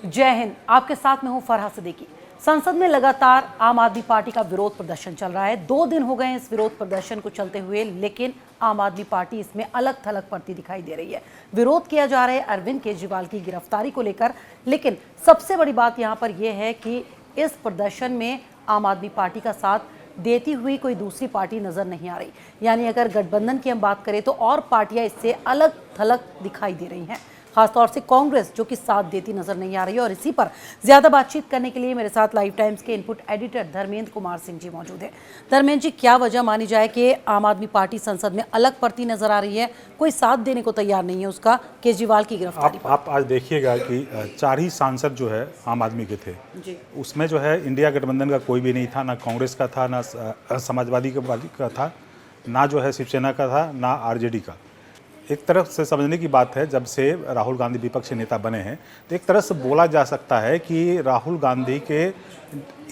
जय हिंद। आपके साथ में हूं फरहा सिद्दीकी। संसद में लगातार आम आदमी पार्टी का विरोध प्रदर्शन चल रहा है। 2 दिन हो गए हैं इस विरोध प्रदर्शन को चलते हुए, लेकिन आम आदमी पार्टी इसमें अलग थलग पड़ती दिखाई दे रही है। विरोध किया जा रहा है अरविंद केजरीवाल की गिरफ्तारी को लेकर, लेकिन सबसे बड़ी बात यहां पर यह है कि इस प्रदर्शन में आम आदमी पार्टी का साथ देती हुई कोई दूसरी पार्टी नजर नहीं आ रही। यानी अगर गठबंधन की हम बात करें तो और पार्टियां इससे अलग थलग दिखाई दे रही हैं, खासतौर से कांग्रेस जो कि साथ देती नजर नहीं आ रही है। और इसी पर ज्यादा बातचीत करने के लिए मेरे साथ लाइव टाइम्स के इनपुट एडिटर धर्मेंद्र कुमार सिंह जी मौजूद हैं। धर्मेंद्र जी, क्या वजह मानी जाए कि आम आदमी पार्टी संसद में अलग पड़ती नजर आ रही है, कोई साथ देने को तैयार नहीं है उसका केजरीवाल की गिरफ्तारी? आप आज देखिएगा कि 4 ही सांसद जो है आम आदमी के थे जी। उसमें जो है इंडिया गठबंधन का कोई भी नहीं था, ना कांग्रेस का था, ना समाजवादी का था, ना जो है शिवसेना का था, ना आरजेडी का। एक तरफ से समझने की बात है, जब से राहुल गांधी विपक्षी नेता बने हैं तो एक तरह से बोला जा सकता है कि राहुल गांधी के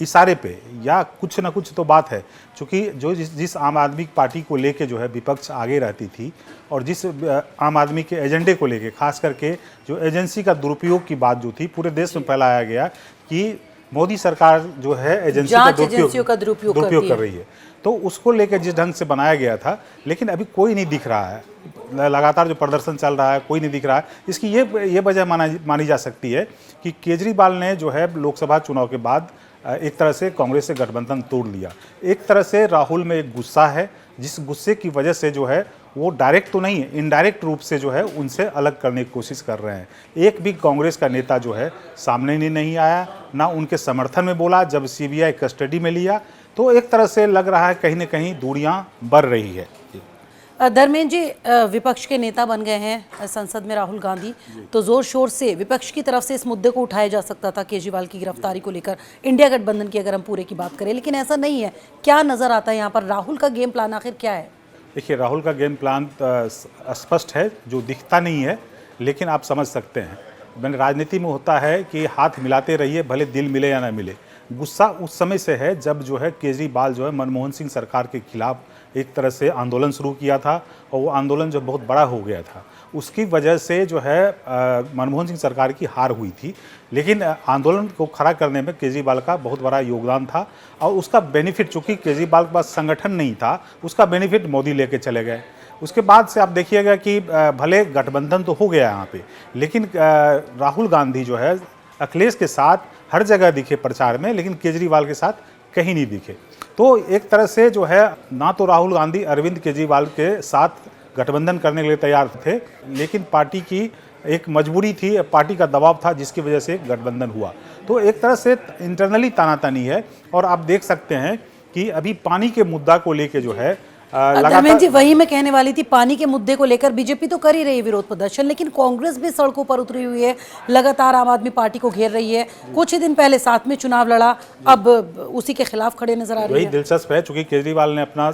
इशारे पे या कुछ ना कुछ तो बात है, क्योंकि जो जिस आम आदमी पार्टी को लेके जो है विपक्ष आगे रहती थी और जिस आम आदमी के एजेंडे को लेके, खास करके जो एजेंसी का दुरुपयोग की बात जो थी पूरे देश में फैलाया गया कि मोदी सरकार जो है एजेंसी का दुरुपयोग कर रही है, तो उसको लेकर जिस ढंग से बनाया गया था, लेकिन अभी कोई नहीं दिख रहा है। लगातार जो प्रदर्शन चल रहा है कोई नहीं दिख रहा है। इसकी ये वजह मानी जा सकती है कि केजरीवाल ने जो है लोकसभा चुनाव के बाद एक तरह से कांग्रेस से गठबंधन तोड़ लिया। एक तरह से राहुल में एक गुस्सा है, जिस गुस्से की वजह से जो है वो डायरेक्ट तो नहीं है, इनडायरेक्ट रूप से जो है उनसे अलग करने की कोशिश कर रहे हैं। एक भी कांग्रेस का नेता जो है सामने नहीं आया, ना उनके समर्थन में बोला जब सीबीआई कस्टडी में लिया, तो एक तरह से लग रहा है कहीं ना कहीं दूरियां बढ़ रही है। धर्मेंद्र जी, विपक्ष के नेता बन गए हैं संसद में राहुल गांधी, तो जोर शोर से विपक्ष की तरफ से इस मुद्दे को उठाया जा सकता था केजरीवाल की गिरफ्तारी को लेकर, इंडिया गठबंधन की अगर हम पूरे की बात करें, लेकिन ऐसा नहीं है। क्या नजर आता है यहाँ पर? राहुल का गेम प्लान आखिर क्या है? देखिए, राहुल का गेम प्लान स्पष्ट है, जो दिखता नहीं है लेकिन आप समझ सकते हैं। मैंने राजनीति में होता है कि हाथ मिलाते रहिए, भले दिल मिले या ना मिले। गुस्सा उस समय से है जब जो है केजरीवाल जो है मनमोहन सिंह सरकार के खिलाफ एक तरह से आंदोलन शुरू किया था, और वो आंदोलन जो बहुत बड़ा हो गया था, उसकी वजह से जो है मनमोहन सिंह सरकार की हार हुई थी। लेकिन आंदोलन को खड़ा करने में केजरीवाल का बहुत बड़ा योगदान था, और उसका बेनिफिट, चूँकि केजरीवाल के पास संगठन नहीं था, उसका बेनिफिट मोदी लेके चले गए। उसके बाद से आप देखिएगा कि भले गठबंधन तो हो गया यहाँ पे, लेकिन राहुल गांधी जो है अखिलेश के साथ हर जगह दिखे प्रचार में, लेकिन केजरीवाल के साथ कहीं नहीं दिखे। तो एक तरह से जो है ना तो राहुल गांधी अरविंद केजरीवाल के साथ गठबंधन करने के लिए तैयार थे, लेकिन पार्टी की एक मजबूरी थी, पार्टी का दबाव था, जिसकी वजह से गठबंधन हुआ। तो एक तरह से इंटरनली तानातानी है। और आप देख सकते हैं कि अभी पानी के मुद्दा को लेके जो है धर्मेंद्र जी, वही मैं कहने वाली थी, पानी के मुद्दे को लेकर बीजेपी तो कर ही रही है विरोध प्रदर्शन, लेकिन कांग्रेस भी सड़कों पर उतरी हुई है, लगातार आम आदमी पार्टी को घेर रही है। कुछ ही दिन पहले साथ में चुनाव लड़ा, अब उसी के खिलाफ खड़े नजर आ रही है। वही दिलचस्प है, चूंकि केजरीवाल ने अपना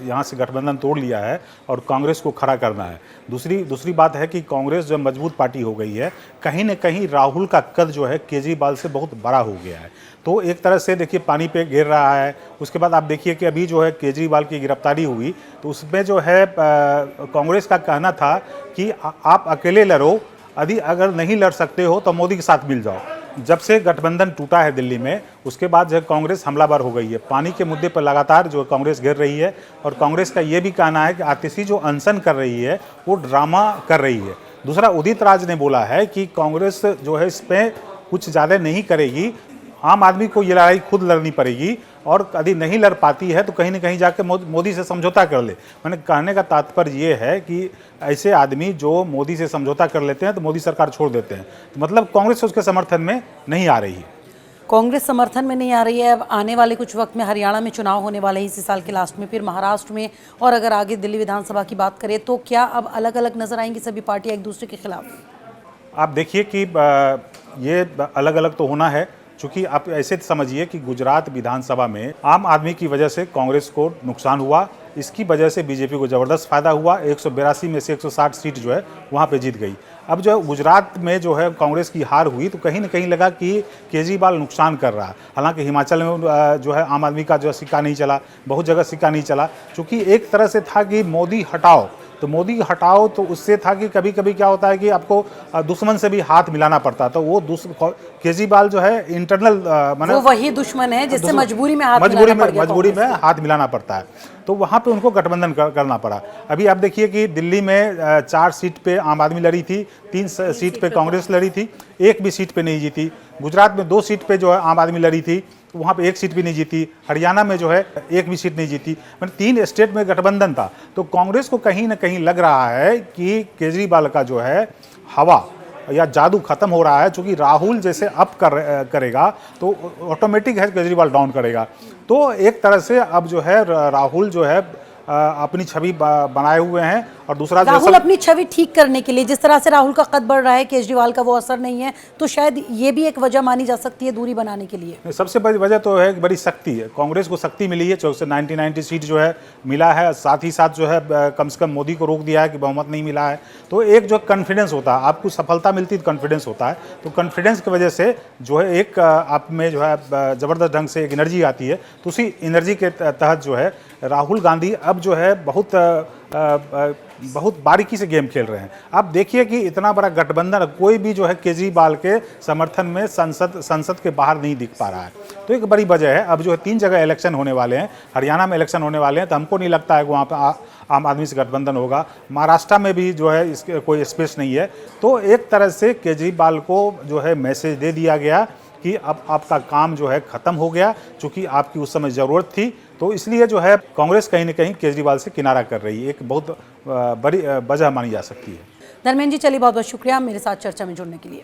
यहाँ से गठबंधन तोड़ लिया है और कांग्रेस को खड़ा करना है। दूसरी बात है कि कांग्रेस जो मजबूत पार्टी हो गई है, कहीं न कहीं राहुल का कद जो है केजरीवाल से बहुत बड़ा हो गया है। तो एक तरह से देखिए पानी पे घेर रहा है। उसके बाद आप देखिए कि अभी जो है केजरीवाल की गिरफ्तारी हुई, तो उसमें जो है कांग्रेस का कहना था कि आप अकेले लड़ो, यदि अगर नहीं लड़ सकते हो तो मोदी के साथ मिल जाओ। जब से गठबंधन टूटा है दिल्ली में, उसके बाद जो है कांग्रेस हमलावर हो गई है। पानी के मुद्दे पर लगातार जो कांग्रेस घेर रही है, और कांग्रेस का ये भी कहना है कि आतिशी जो अनशन कर रही है वो ड्रामा कर रही है। दूसरा, उदित राज ने बोला है कि कांग्रेस जो है इस पर कुछ ज़्यादा नहीं करेगी, आम आदमी को ये लड़ाई खुद लड़नी पड़ेगी, और यदि नहीं लड़ पाती है तो कहीं ना कहीं जाके मोदी से समझौता कर ले। मैंने कहने का तात्पर्य ये है कि ऐसे आदमी जो मोदी से समझौता कर लेते हैं तो मोदी सरकार छोड़ देते हैं, तो मतलब कांग्रेस उसके समर्थन में नहीं आ रही है। कांग्रेस समर्थन में नहीं आ रही है। अब आने वाले कुछ वक्त में हरियाणा में चुनाव होने वाले हैं इसी साल के लास्ट में, फिर महाराष्ट्र में, और अगर आगे दिल्ली विधानसभा की बात करें तो क्या अब अलग अलग नजर आएंगी सभी पार्टियां एक दूसरे के खिलाफ? आप देखिए कि ये अलग अलग तो होना है, चूँकि आप ऐसे समझिए कि गुजरात विधानसभा में आम आदमी की वजह से कांग्रेस को नुकसान हुआ, इसकी वजह से बीजेपी को ज़बरदस्त फायदा हुआ। 182 में से 160 सीट जो है वहाँ पे जीत गई। अब जो गुजरात में जो है कांग्रेस की हार हुई, तो कहीं ना कहीं लगा कि केजरीवाल नुकसान कर रहा है। हालांकि हिमाचल में जो है आम आदमी का जो सिक्का नहीं चला, बहुत जगह सिक्का नहीं चला, चूँकि एक तरह से था कि मोदी हटाओ, तो मोदी हटाओ तो उससे था कि कभी कभी क्या होता है कि आपको दुश्मन से भी हाथ मिलाना पड़ता, तो वो केजरीवाल जो है इंटरनल वो वही दुश्मन है जिससे मजबूरी में हाथ मजबूरी में हाथ मिलाना पड़ता है, तो वहाँ पे उनको गठबंधन करना पड़ा। अभी आप देखिए कि दिल्ली में 4 सीट पे आम आदमी लड़ी थी, 3 सीट पे कांग्रेस लड़ी थी, एक भी सीट पे नहीं जीती। गुजरात में 2 सीट पे जो है आम आदमी लड़ी थी, वहाँ पे 1 सीट भी नहीं जीती। हरियाणा में जो है 1 भी सीट नहीं जीती, मतलब 3 स्टेट में गठबंधन था। तो कांग्रेस को कहीं ना कहीं लग रहा है कि केजरीवाल का जो है हवा या जादू खत्म हो रहा है, चूंकि राहुल जैसे अप करेगा तो ऑटोमेटिक है केजरीवाल डाउन करेगा। तो एक तरह से अब जो है राहुल जो है अपनी छवि बनाए हुए हैं, और दूसरा राहुल अपनी छवि ठीक करने के लिए, जिस तरह से राहुल का कद बढ़ रहा है, केजरीवाल का वो असर नहीं है, तो शायद ये भी एक वजह मानी जा सकती है दूरी बनाने के लिए। सबसे बड़ी वजह तो है बड़ी शक्ति है, कांग्रेस को शक्ति मिली है, 90 सीट जो है मिला है, साथ ही साथ जो है कम से कम मोदी को रोक दिया है कि बहुमत नहीं मिला है। तो एक जो कॉन्फिडेंस होता है, आपको सफलता मिलती है तो कॉन्फिडेंस होता है, तो कॉन्फिडेंस की वजह से जो है एक आप में जो है ज़बरदस्त ढंग से एक एनर्जी आती है। तो उसी एनर्जी के तहत जो है राहुल गांधी अब जो है बहुत बारीकी से गेम खेल रहे हैं। आप देखिए कि इतना बड़ा गठबंधन, कोई भी जो है केजरीवाल के समर्थन में संसद के बाहर नहीं दिख पा रहा है। तो एक बड़ी वजह है, अब जो है 3 जगह इलेक्शन होने वाले हैं, हरियाणा में इलेक्शन होने वाले हैं, तो हमको नहीं लगता है कि वहाँ पर आम आदमी से गठबंधन होगा। महाराष्ट्र में भी जो है इसके कोई स्पेस नहीं है। तो एक तरह से केजरीवाल को जो है मैसेज दे दिया गया कि अब आपका काम जो है ख़त्म हो गया, चूँकि आपकी उस समय ज़रूरत थी। तो इसलिए जो है कांग्रेस कहीं ना कहीं केजरीवाल से किनारा कर रही है, एक बहुत बड़ी वजह मानी जा सकती है। धर्मेंद्र जी, चलिए बहुत बहुत शुक्रिया मेरे साथ चर्चा में जुड़ने के लिए।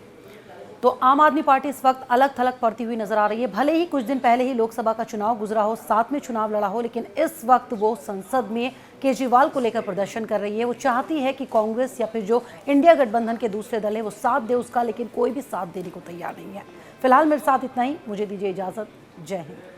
तो आम आदमी पार्टी इस वक्त अलग थलग पड़ती हुई नजर आ रही है। भले ही कुछ दिन पहले ही लोकसभा का चुनाव गुजरा हो, साथ में चुनाव लड़ा हो, लेकिन इस वक्त वो संसद में केजरीवाल को लेकर प्रदर्शन कर रही है। वो चाहती है कि कांग्रेस या फिर जो इंडिया गठबंधन के दूसरे दल है वो साथ दे उसका, लेकिन कोई भी साथ देने को तैयार नहीं है। फिलहाल मेरे साथ इतना ही, मुझे दीजिए इजाजत। जय हिंद।